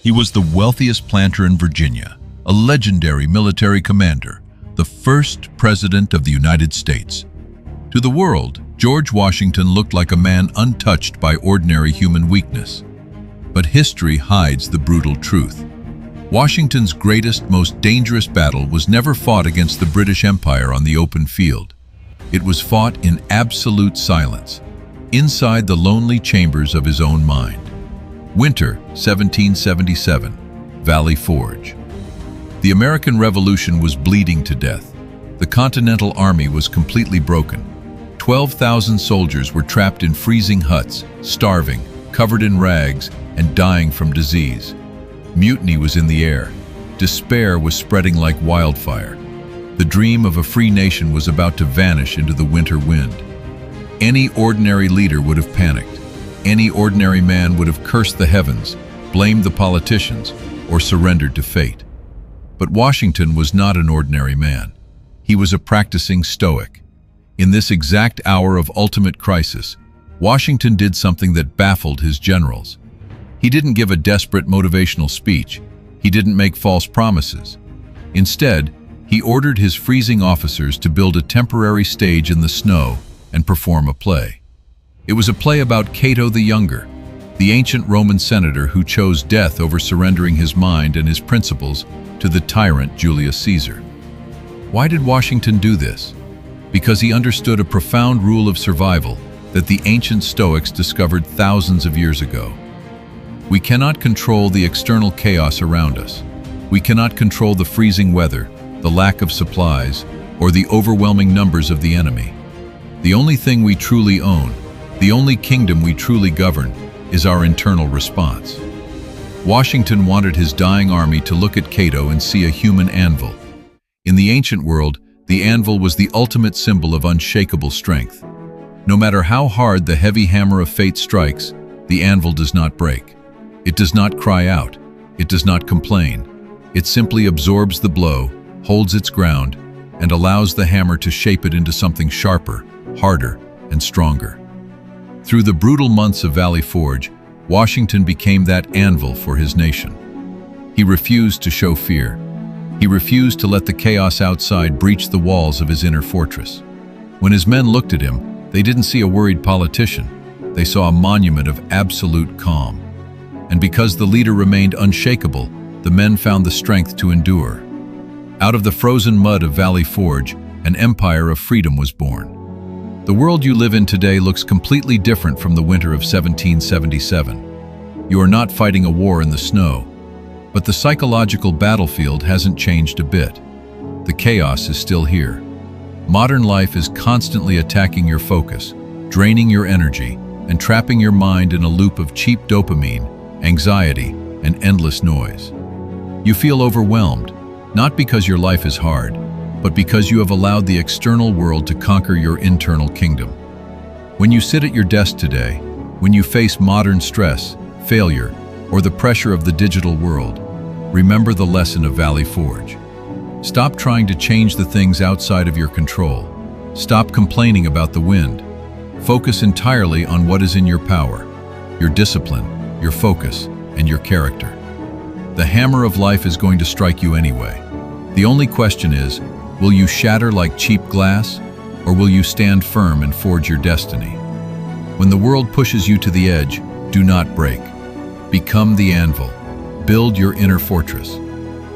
He was the wealthiest planter in Virginia, a legendary military commander, the first president of the United States. To the world, George Washington looked like a man untouched by ordinary human weakness. But history hides the brutal truth. Washington's greatest, most dangerous battle was never fought against the British Empire on the open field. It was fought in absolute silence, inside the lonely chambers of his own mind. Winter, 1777, Valley Forge. The American Revolution was bleeding to death. The Continental Army was completely broken. 12,000 soldiers were trapped in freezing huts, starving, covered in rags, and dying from disease. Mutiny was in the air. Despair was spreading like wildfire. The dream of a free nation was about to vanish into the winter wind. Any ordinary leader would have panicked. Any ordinary man would have cursed the heavens, blamed the politicians, or surrendered to fate. But Washington was not an ordinary man. He was a practicing Stoic. In this exact hour of ultimate crisis, Washington did something that baffled his generals. He didn't give a desperate motivational speech. He didn't make false promises. Instead, he ordered his freezing officers to build a temporary stage in the snow and perform a play. It was a play about Cato the Younger, the ancient Roman senator who chose death over surrendering his mind and his principles to the tyrant Julius Caesar. Why did Washington do this? Because he understood a profound rule of survival that the ancient Stoics discovered thousands of years ago. We cannot control the external chaos around us. We cannot control the freezing weather, the lack of supplies, or the overwhelming numbers of the enemy. The only thing we truly own, the only kingdom we truly govern, is our internal response. Washington wanted his dying army to look at Cato and see a human anvil. In the ancient world, the anvil was the ultimate symbol of unshakable strength. No matter how hard the heavy hammer of fate strikes, the anvil does not break. It does not cry out. It does not complain. It simply absorbs the blow, holds its ground, and allows the hammer to shape it into something sharper, harder, and stronger. Through the brutal months of Valley Forge, Washington became that anvil for his nation. He refused to show fear. He refused to let the chaos outside breach the walls of his inner fortress. When his men looked at him, they didn't see a worried politician. They saw a monument of absolute calm. And because the leader remained unshakable, the men found the strength to endure. Out of the frozen mud of Valley Forge, an empire of freedom was born. The world you live in today looks completely different from the winter of 1777. You are not fighting a war in the snow, but the psychological battlefield hasn't changed a bit. The chaos is still here. Modern life is constantly attacking your focus, draining your energy, and trapping your mind in a loop of cheap dopamine, anxiety, and endless noise. You feel overwhelmed, not because your life is hard, but because you have allowed the external world to conquer your internal kingdom. When you sit at your desk today, when you face modern stress, failure, or the pressure of the digital world, remember the lesson of Valley Forge. Stop trying to change the things outside of your control. Stop complaining about the wind. Focus entirely on what is in your power, your discipline, your focus, and your character. The hammer of life is going to strike you anyway. The only question is, will you shatter like cheap glass, or will you stand firm and forge your destiny? When the world pushes you to the edge, do not break. Become the anvil. Build your inner fortress.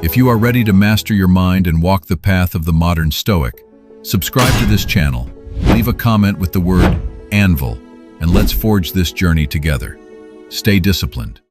If you are ready to master your mind and walk the path of the modern Stoic, subscribe to this channel, leave a comment with the word anvil, and let's forge this journey together. Stay disciplined.